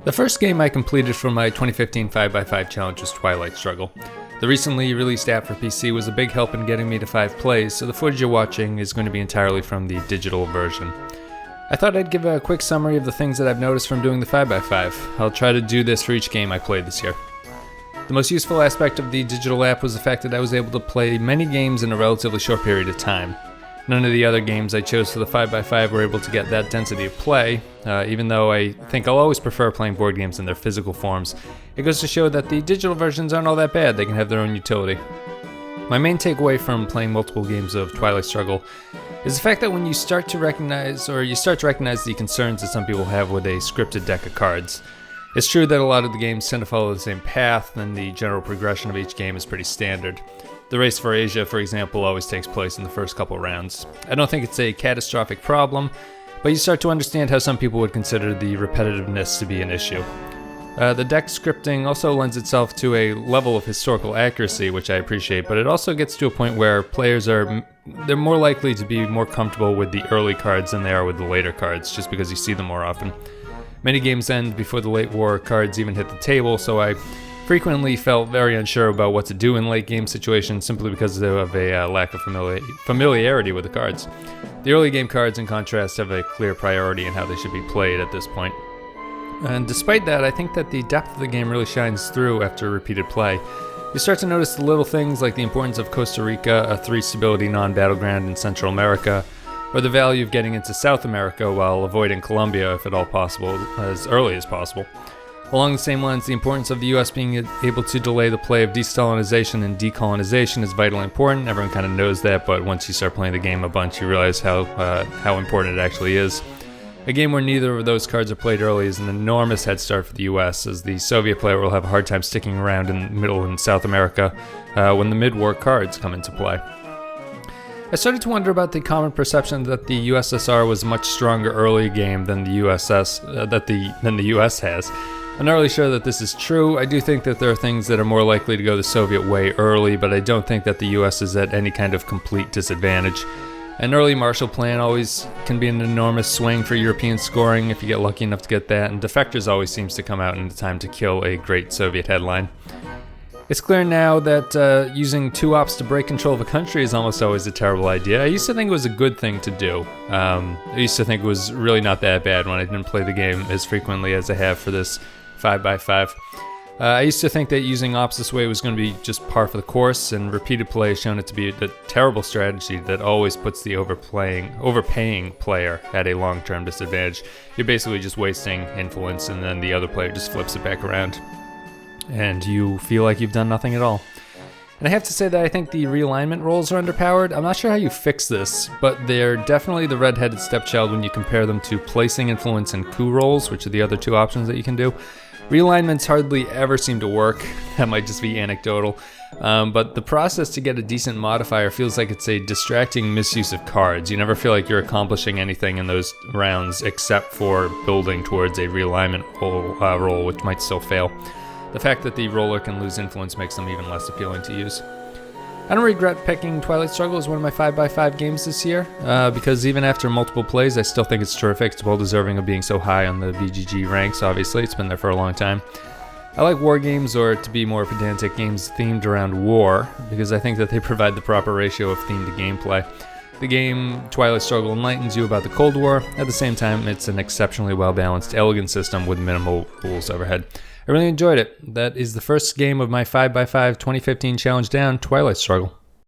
The first game I completed for my 2015 5x5 challenge was Twilight Struggle. The recently released app for PC was a big help in getting me to 5 plays, so the footage you're watching is going to be entirely from the digital version. I thought I'd give a quick summary of the things that I've noticed from doing the 5x5. I'll try to do this for each game I played this year. The most useful aspect of the digital app was the fact that I was able to play many games in a relatively short period of time. None of the other games I chose for the 5x5 were able to get that density of play, even though I think I'll always prefer playing board games in their physical forms. It goes to show that the digital versions aren't all that bad, they can have their own utility. My main takeaway from playing multiple games of Twilight Struggle is the fact that when you start to recognize the concerns that some people have with a scripted deck of cards. It's true that a lot of the games tend to follow the same path, and the general progression of each game is pretty standard. The race for Asia, for example, always takes place in the first couple rounds. I don't think it's a catastrophic problem, but you start to understand how some people would consider the repetitiveness to be an issue. The deck scripting also lends itself to a level of historical accuracy, which I appreciate, but it also gets to a point where players they're more likely to be more comfortable with the early cards than they are with the later cards, just because you see them more often. Many games end before the late war cards even hit the table, so I frequently felt very unsure about what to do in late game situations simply because of a lack of familiarity with the cards. The early game cards, in contrast, have a clear priority in how they should be played at this point. And despite that, I think that the depth of the game really shines through after repeated play. You start to notice the little things like the importance of Costa Rica, a 3-stability non-battleground in Central America, or the value of getting into South America while avoiding Colombia, if at all possible, as early as possible. Along the same lines, the importance of the US being able to delay the play of de-Stalinization and decolonization is vitally important. Everyone kind of knows that, but once you start playing the game a bunch, you realize how important it actually is. A game where neither of those cards are played early is an enormous head start for the US, as the Soviet player will have a hard time sticking around in Middle and South America when the mid-war cards come into play. I started to wonder about the common perception that the USSR was a much stronger early game than the US has. I'm not really sure that this is true. I do think that there are things that are more likely to go the Soviet way early, but I don't think that the US is at any kind of complete disadvantage. An early Marshall Plan always can be an enormous swing for European scoring if you get lucky enough to get that, and Defectors always seems to come out in time to kill a great Soviet headline. It's clear now that using 2 ops to break control of a country is almost always a terrible idea. I used to think it was a good thing to do. I used to think it was really not that bad when I didn't play the game as frequently as I have for this 5x5. I used to think that using ops this way was going to be just par for the course, and repeated play has shown it to be a terrible strategy that always puts the overpaying player at a long-term disadvantage. You're basically just wasting influence, and then the other player just flips it back around, and you feel like you've done nothing at all. And I have to say that I think the realignment rolls are underpowered. I'm not sure how you fix this, but they're definitely the red-headed stepchild when you compare them to placing influence and coup rolls, which are the other 2 options that you can do. Realignments hardly ever seem to work. That might just be anecdotal. But the process to get a decent modifier feels like it's a distracting misuse of cards. You never feel like you're accomplishing anything in those rounds except for building towards a realignment roll, which might still fail. The fact that the roller can lose influence makes them even less appealing to use. I don't regret picking Twilight Struggle as one of my 5x5 games this year, because even after multiple plays, I still think it's terrific. It's well deserving of being so high on the BGG ranks, obviously. It's been there for a long time. I like war games, or to be more pedantic, games themed around war, because I think that they provide the proper ratio of theme to gameplay. The game Twilight Struggle enlightens you about the Cold War. At the same time, it's an exceptionally well-balanced, elegant system with minimal rules overhead. I really enjoyed it. That is the first game of my 5x5 2015 challenge down, Twilight Struggle.